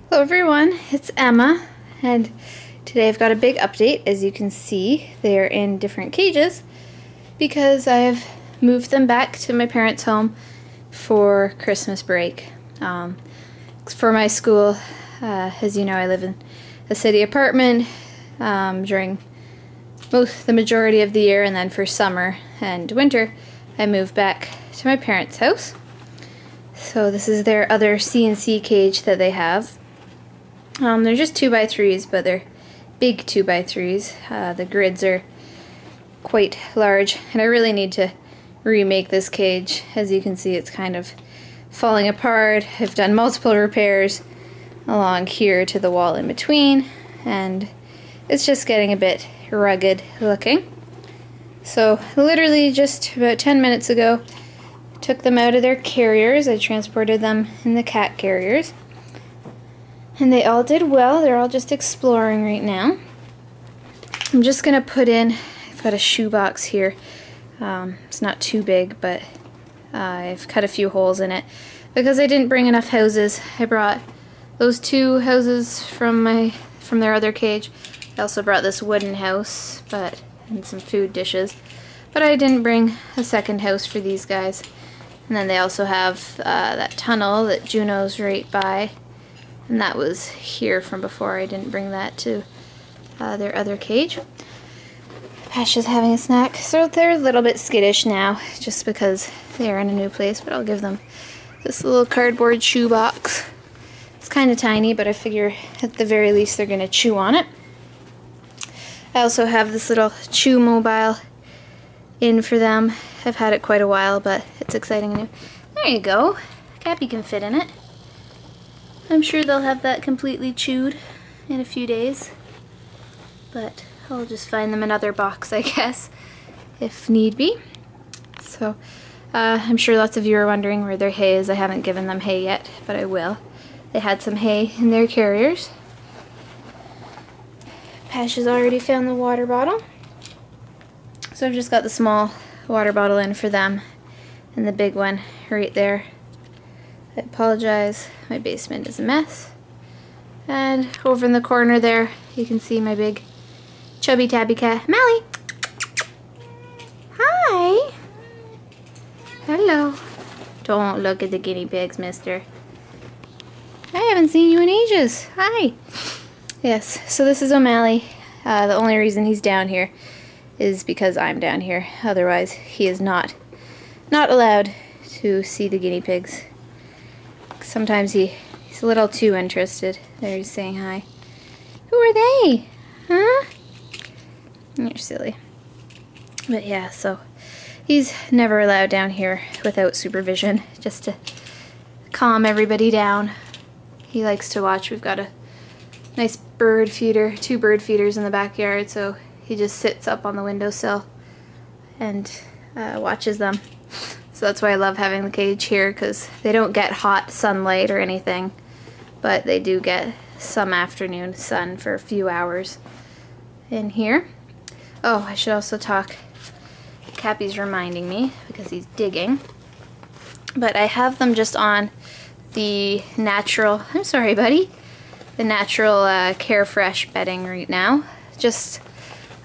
Hello everyone, it's Emma, and today I've got a big update. As you can see, they're in different cages because I've moved them back to my parents' home for Christmas break. For my school, as you know, I live in a city apartment during the majority of the year, and then for summer and winter I moved back to my parents' house. So this is their other CNC cage that they have. They're just 2x3s, but they're big 2x3s. The grids are quite large, and I really need to remake this cage. As you can see, it's kind of falling apart. I've done multiple repairs along here to the wall in between, and it's just getting a bit rugged looking. So literally just about 10 minutes ago, I took them out of their carriers. I transported them in the cat carriers. And they all did well. They're all just exploring right now. I'm just gonna put in, I've got a shoebox here. It's not too big, but I've cut a few holes in it because I didn't bring enough houses. I brought those 2 houses from their other cage. I also brought this wooden house, and some food dishes. But I didn't bring a second house for these guys. And then they also have that tunnel that Juno's right by. And that was here from before. I didn't bring that to their other cage. Pasha's having a snack. So they're a little bit skittish now, just because they're in a new place. But I'll give them this little cardboard shoebox. It's kind of tiny, but I figure at the very least they're going to chew on it. I also have this little chew mobile in for them. I've had it quite a while, but it's exciting and new. There you go. Cappy can fit in it. I'm sure they'll have that completely chewed in a few days, but I'll just find them another box, I guess, if need be. So I'm sure lots of you are wondering where their hay is. I haven't given them hay yet, but I will. They had some hay in their carriers. Pash has already found the water bottle, so I've just got the small water bottle in for them and the big one right there. I apologize, my basement is a mess. And over in the corner there, you can see my big chubby tabby cat, Mally. Hi. Hello. Don't look at the guinea pigs, mister. I haven't seen you in ages. Hi. Yes, so this is O'Malley. The only reason he's down here is because I'm down here. Otherwise, he is not allowed to see the guinea pigs. Sometimes he's a little too interested. There, he's saying hi. Who are they? Huh? You're silly. But yeah, so he's never allowed down here without supervision, just to calm everybody down. He likes to watch. We've got a nice bird feeder, 2 bird feeders in the backyard, so he just sits up on the windowsill and watches them. So that's why I love having the cage here, because they don't get hot sunlight or anything, but they do get some afternoon sun for a few hours in here. Oh, I should also talk. Cappy's reminding me because he's digging. But I have them just on the natural, I'm sorry buddy, the natural Carefresh bedding right now. Just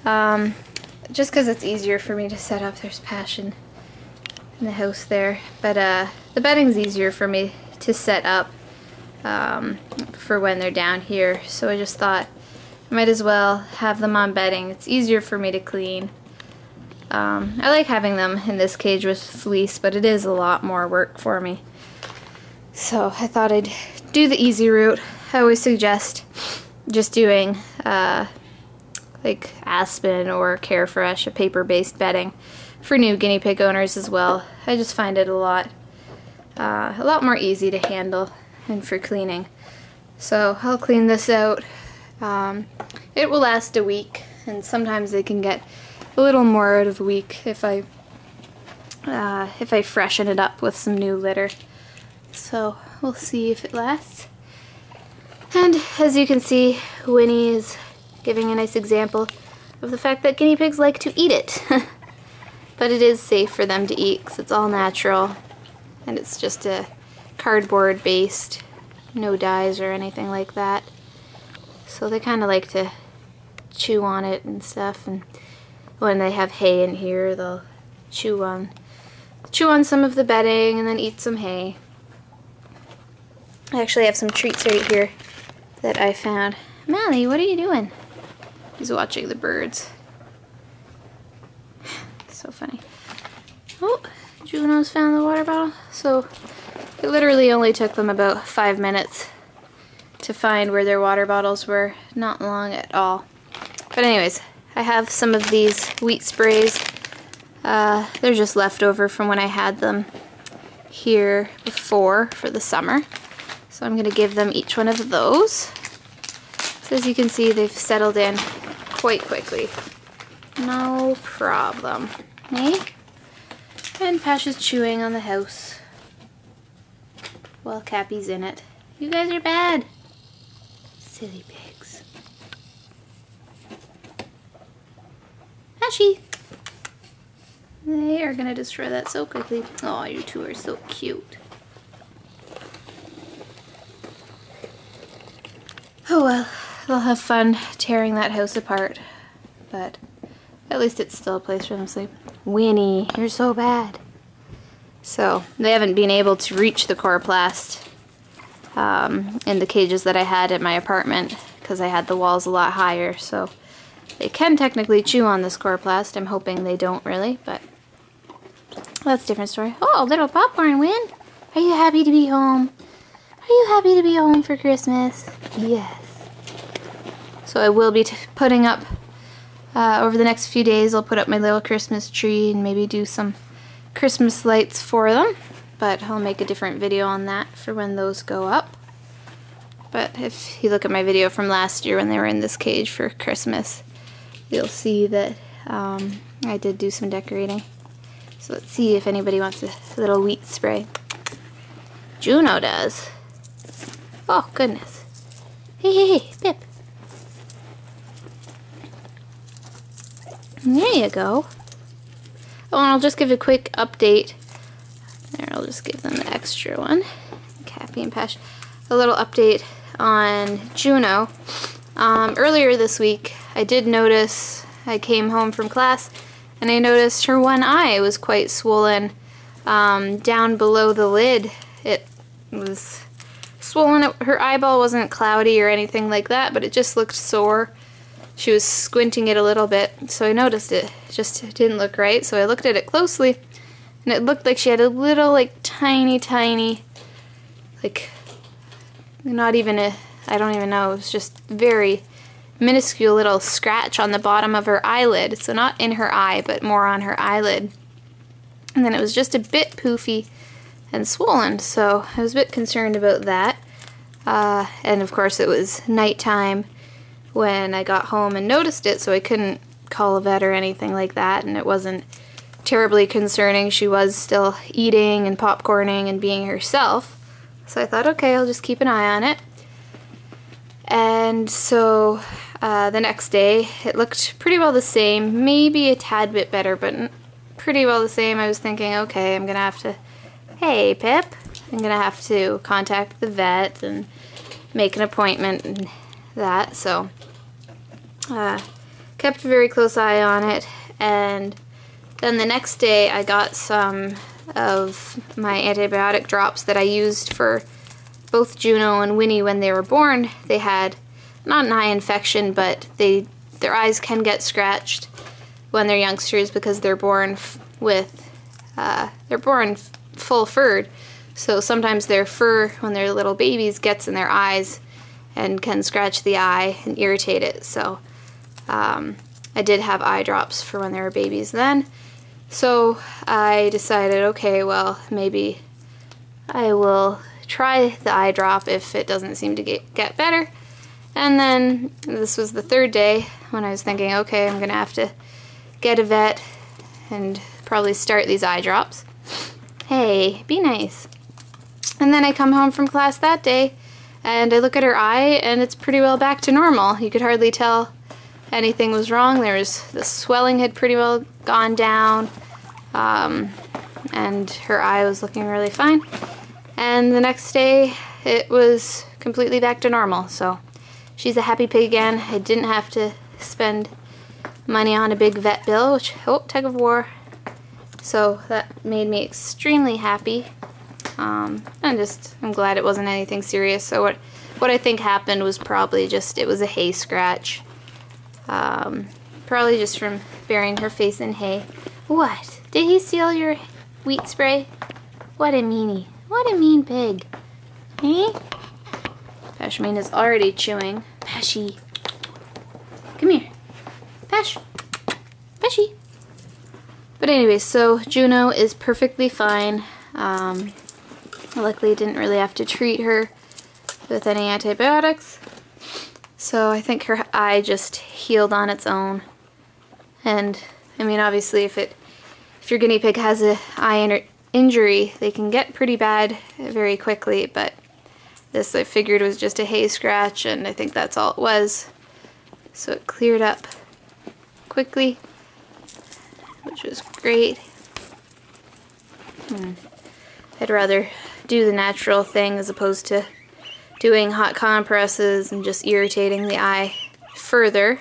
because it's easier for me to set up. There's Passion in the house there, but the bedding's easier for me to set up for when they're down here, so I just thought I might as well have them on bedding. It's easier for me to clean. I like having them in this cage with fleece, but it is a lot more work for me, so I thought I'd do the easy route. I always suggest just doing like Aspen or Carefresh, a paper-based bedding, for new guinea pig owners as well. I just find it a lot more easy to handle and for cleaning. So I'll clean this out. It will last a week, and sometimes they can get a little more out of a week if I freshen it up with some new litter. So we'll see if it lasts. And as you can see, Winnie is giving a nice example of the fact that guinea pigs like to eat it. But it is safe for them to eat because it's all natural, and it's just a cardboard based no dyes or anything like that. So they kind of like to chew on it and stuff, and when they have hay in here, they'll chew on some of the bedding and then eat some hay. I actually have some treats right here that I found. Mally, what are you doing? He's watching the birds. So funny. Oh, Juno's found the water bottle. So it literally only took them about 5 minutes to find where their water bottles were. Not long at all. But anyways, I have some of these wheat sprays. They're just leftover from when I had them here before for the summer. So I'm going to give them each one of those. So as you can see, they've settled in quite quickly. No problem. Eh? And Pash is chewing on the house while Cappy's in it. You guys are bad. Silly pigs. Pashy! They are going to destroy that so quickly. Oh, you two are so cute. Oh well, they'll have fun tearing that house apart. But at least it's still a place for them to sleep. Winnie, you're so bad. So, they haven't been able to reach the coroplast in the cages that I had at my apartment because I had the walls a lot higher. So, they can technically chew on this coroplast. I'm hoping they don't really, but that's a different story. Oh, little popcorn, Win. Are you happy to be home? Are you happy to be home for Christmas? Yes. So I will be putting up, over the next few days, I'll put up my little Christmas tree and maybe do some Christmas lights for them. But I'll make a different video on that for when those go up. But if you look at my video from last year when they were in this cage for Christmas, you'll see that I did do some decorating. So let's see if anybody wants a little wheat spray. Juno does. Oh, goodness. Hey, Pip. There you go. Oh, and I'll just give a quick update. There, I'll just give them the extra one. Cappy and Pash. A little update on Juno. Earlier this week, I did notice, I came home from class, and I noticed her one eye was quite swollen down below the lid. It was swollen. Her eyeball wasn't cloudy or anything like that, but it just looked sore. She was squinting it a little bit, so I noticed it just didn't look right. So I looked at it closely, and it looked like she had a little, like, tiny, like, not even a, I don't even know, it was just very minuscule little scratch on the bottom of her eyelid. So not in her eye, but more on her eyelid. And then it was just a bit poofy and swollen, so I was a bit concerned about that. And of course it was nighttime when I got home and noticed it, so I couldn't call a vet or anything like that, and it wasn't terribly concerning. She was still eating and popcorning and being herself, so I thought, okay, I'll just keep an eye on it. And so the next day it looked pretty well the same, maybe a tad bit better, but pretty well the same. I was thinking, okay, I'm gonna have to, hey Pip, I'm gonna have to contact the vet and make an appointment and that. So kept a very close eye on it, and then the next day I got some of my antibiotic drops that I used for both Juno and Winnie when they were born. They had not an eye infection, but their eyes can get scratched when they're youngsters because they're born full furred. So sometimes their fur when they're little babies gets in their eyes and can scratch the eye and irritate it. So I did have eye drops for when they were babies then. So I decided, okay, well, maybe I will try the eye drop if it doesn't seem to get better. And then this was the third day when I was thinking, okay, I'm gonna have to get a vet and probably start these eye drops. Hey, be nice. And then I come home from class that day and I look at her eye and it's pretty well back to normal. You could hardly tell anything was wrong. The swelling had pretty well gone down, and her eye was looking really fine. And the next day it was completely back to normal, so she's a happy pig again. I didn't have to spend money on a big vet bill, which, oh, tug of war. So that made me extremely happy. I'm glad it wasn't anything serious. So what I think happened was probably just, it was a hay scratch. Probably just from burying her face in hay. What? Did he steal your wheat spray? What a meanie. What a mean pig. Hey? Pashmine is already chewing. Pashy. Come here. Pash. Pashy. But anyway, so Juno is perfectly fine. Luckily didn't really have to treat her with any antibiotics. So I think her eye just healed on its own. And I mean, obviously if your guinea pig has an eye injury, they can get pretty bad very quickly, but this I figured was just a hay scratch, and I think that's all it was. So it cleared up quickly, which was great. I'd rather do the natural thing as opposed to doing hot compresses and just irritating the eye further.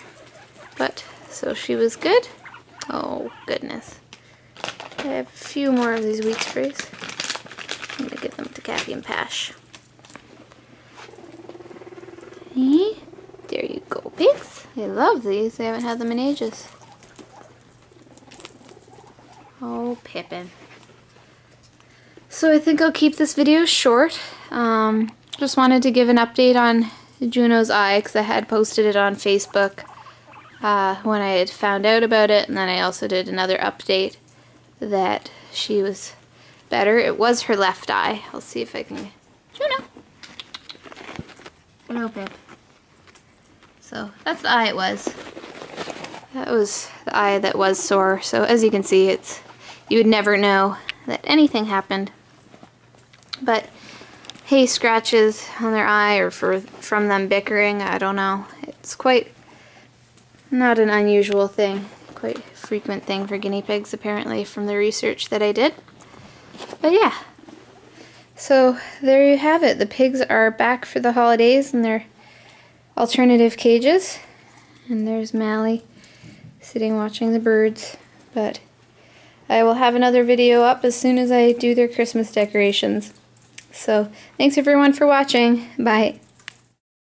But, so she was good. Oh, goodness. I have a few more of these wheat sprays. I'm going to give them to Cappy and Pash. There you go, pigs. They love these. They haven't had them in ages. Oh, Pippin. So I think I'll keep this video short. Just wanted to give an update on Juno's eye because I had posted it on Facebook when I had found out about it, and then I also did another update that she was better. It was her left eye. I'll see if I can... Juno! Hello, Pip. So that's the eye it was. That was the eye that was sore. So as you can see, you would never know that anything happened. But hay scratches on their eye or from them bickering, I don't know. It's quite not an unusual thing. Quite a frequent thing for guinea pigs, apparently, from the research that I did. But yeah. So there you have it. The pigs are back for the holidays in their alternative cages. And there's Mally sitting watching the birds. But I will have another video up as soon as I do their Christmas decorations. So thanks everyone for watching. Bye.